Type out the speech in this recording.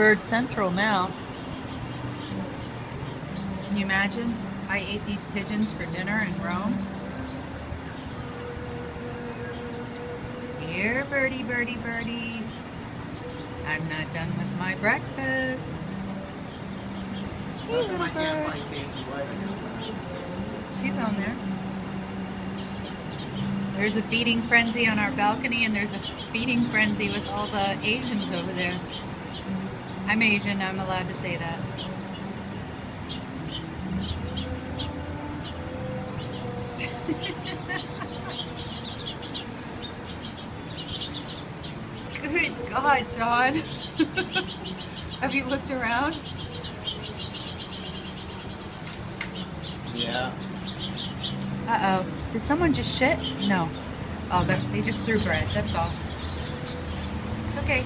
bird central now. Can you imagine? I ate these pigeons for dinner in Rome. Here, birdie, birdie, birdie. I'm not done with my breakfast. Hey, little bird. She's on there. There's a feeding frenzy on our balcony, and there's a feeding frenzy with all the Asians over there. I'm Asian, I'm allowed to say that. Good God, John. Have you looked around? Yeah. Uh-oh. Did someone just shit? No. Oh, they just threw bread. That's all. It's okay.